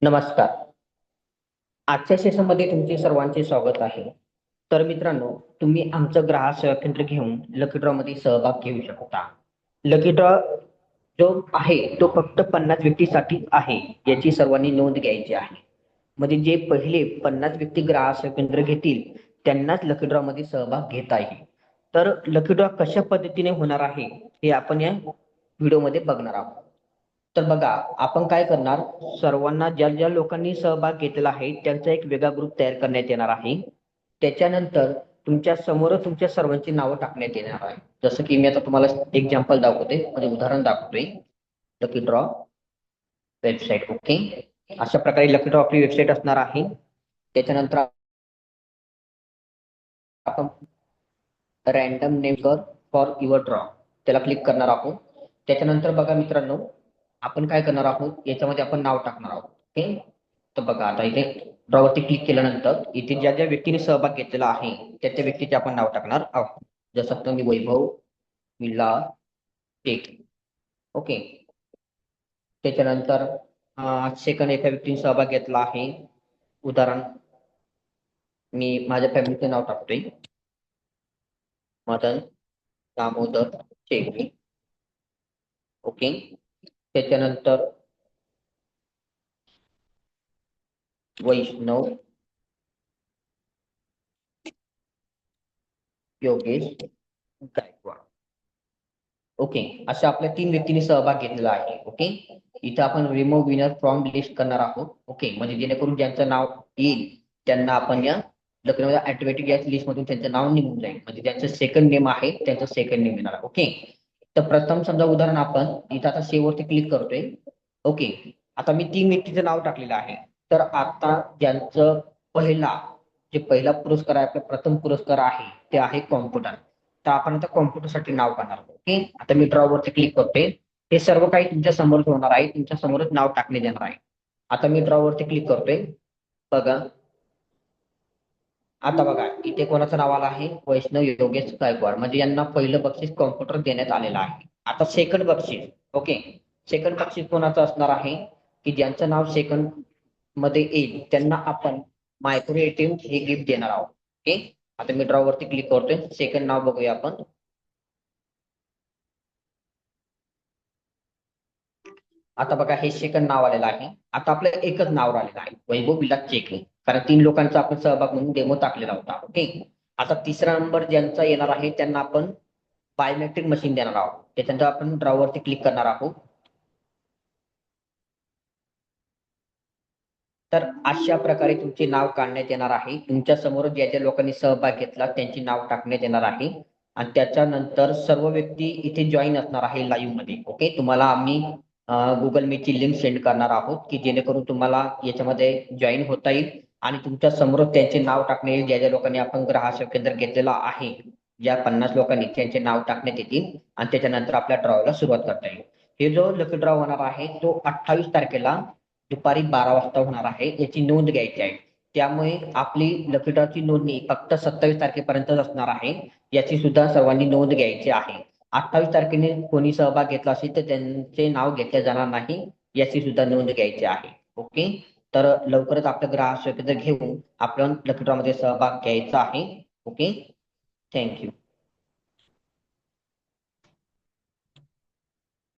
नमस्कार. आजच्या सेशनमध्ये तुमचे सर्वांचे स्वागत आहे. तर मित्रांनो, तुम्ही आमचं ग्राहक सेवा केंद्र घेऊन लकी ड्रॉ मध्ये सहभाग घेऊ शकता. लकी ड्रॉ जो आहे तो फक्त 50 व्यक्तीसाठी आहे, याची सर्वांनी नोंद घ्यायची आहे. म्हणजे जे पहिले 50 व्यक्ती ग्राहक सेवा केंद्र घेतील त्यांनाच लकी ड्रॉ मध्ये सहभाग घेता येईल. तर लकी ड्रॉ कशा पद्धतीने होणार आहे हे आपण या व्हिडिओमध्ये बघणार आहोत. तर बघा, आपण काय करणार, सर्वांना ज्या ज्या लोकांनी सहभाग घेतलेला आहे त्यांचा एक वेगळा ग्रुप तयार करण्यात येणार आहे. त्याच्यानंतर तुमच्या समोर तुमच्या सर्वांची नावं टाकण्यात येणार आहे. जसं की मी आता तुम्हाला एक्झाम्पल दाखवते, म्हणजे उदाहरण दाखवतोय. Lucky draw website. ओके, अशा प्रकारे लकी ड्रॉ आपली वेबसाईट असणार आहे. त्याच्यानंतर आपण random name for your draw त्याला क्लिक करणार आहोत. त्याच्यानंतर बघा मित्रांनो, आपण काय करणार आहोत, याच्यामध्ये आपण नाव टाकणार आहोत. ओके, तर बघा आता इथे ड्रॉवरती क्लिक केल्यानंतर इथे ज्या ज्या व्यक्तीने सहभाग घेतलेला आहे त्या त्या व्यक्तीचे आपण नाव टाकणार आहोत. जसं तर मी वैभव विलास टेक. ओके, त्याच्यानंतर सेकंड एका व्यक्तीने सहभाग घेतला आहे. उदाहरण मी माझ्या फॅमिलीचे नाव टाकतोय, मदन दामोदर टेक. ओके, त्याच्यानंतर वैष्णव योगेश गायकवाड. ओके, अशा आपल्या 3 व्यक्तींनी सहभाग घेतलेला आहे. ओके, इथं आपण रिमूव्ह विनर फ्रॉम लिस्ट करणार आहोत. ओके, म्हणजे जेणेकरून ज्यांचं नाव येईल त्यांना आपण या लग्नामध्ये ऑटोमॅटिक या लिस्ट मधून त्यांचं नाव निघून जाईल. म्हणजे ज्यांचं सेकंड नेम आहे त्यांचं सेकंड नेम येणार. ओके, तर प्रथम समजा उदाहरण आपण इथं आता सेव्ह वरती क्लिक करतोय. ओके, आता मी 3 व्यक्तीचं नाव टाकलेलं आहे. तर आता ज्यांचं पहिला पुरस्कार आहे, आपला प्रथम पुरस्कार आहे ते आहे कॉम्प्युटर. तर आपण आता कॉम्प्युटरसाठी नाव करणार आहोत. ओके, आता मी ड्रॉ वरती क्लिक करते. हे सर्व काही तुमच्या समोर होणार आहे, तुमच्या समोरच नाव टाकण्यात येणार आहे. आता मी ड्रॉ वरती क्लिक करतोय. बघा, आता बघा इथे कोणाचं नाव आलं आहे, वैष्णव योगेश गायकवाड. म्हणजे यांना पहिलं बक्षीस कॉम्प्युटर देण्यात आलेलं आहे. आता सेकंड बक्षीस. ओके, सेकंड बक्षीस कोणाचं असणार आहे, की ज्यांचं नाव सेकंड मध्ये येईल त्यांना आपण मायक्रो एटीएम हे गिफ्ट देणार आहोत. ओके, आता मी ड्रॉ वरती क्लिक करतोय. सेकंड नाव बघूया आपण. आता बघा हे सेकंड नाव आलेलं आहे. आता आपलं एकच नाव राहिलेलं आहे, वैभव विलास चेकले. कारण 3 लोकांचा आपण सहभाग म्हणून डेमो टाकलेला होता. ओके, आता तिसरा नंबर ज्यांचा येणार आहे त्यांना आपण बायोमेट्रिक मशीन देणार आहोत. त्याच्यानंतर आपण ड्रॉ वरती क्लिक करणार आहोत. तर अशा प्रकारे तुमचे नाव काढण्यात येणार आहे. तुमच्या समोर ज्या ज्या लोकांनी सहभाग घेतला त्यांची नाव टाकण्यात येणार आहे. आणि त्याच्यानंतर सर्व व्यक्ती इथे जॉईन असणार आहे लाईव्ह मध्ये. ओके, तुम्हाला आम्ही गुगल मीटची लिंक सेंड करणार आहोत, की जेणेकरून तुम्हाला याच्यामध्ये जॉईन होता येईल आणि तुमच्या समोर त्यांचे नाव टाकणे येईल. ज्या ज्या लोकांनी आपण ग्राहक सेवा केंद्र घेतलेला आहे, ज्या 50 लोकांनी त्यांचे नाव टाकण्यात येतील आणि त्याच्यानंतर आपल्या ड्रॉला सुरुवात करता येईल. हे जो लकी ड्रॉ होणार आहे तो 28 तारखेला दुपारी 12 वाजता होणार आहे. याची नोंद घ्यायची आहे. त्यामुळे आपली लकी ड्रॉची नोंदणी फक्त 27 तारखेपर्यंतच असणार आहे. याची सुद्धा सर्वांनी नोंद घ्यायची आहे. 28 तारखेने कोणी सहभाग घेतला असेल तर त्यांचे नाव घेतले जाणार नाही, याची सुद्धा नोंद घ्यायची आहे. ओके, तर लवकरच आपलं ग्राहक सेवा केंद्र घेऊन आपण लकी ड्रॉ मध्ये सहभाग घ्यायचा आहे. Okay, thank you.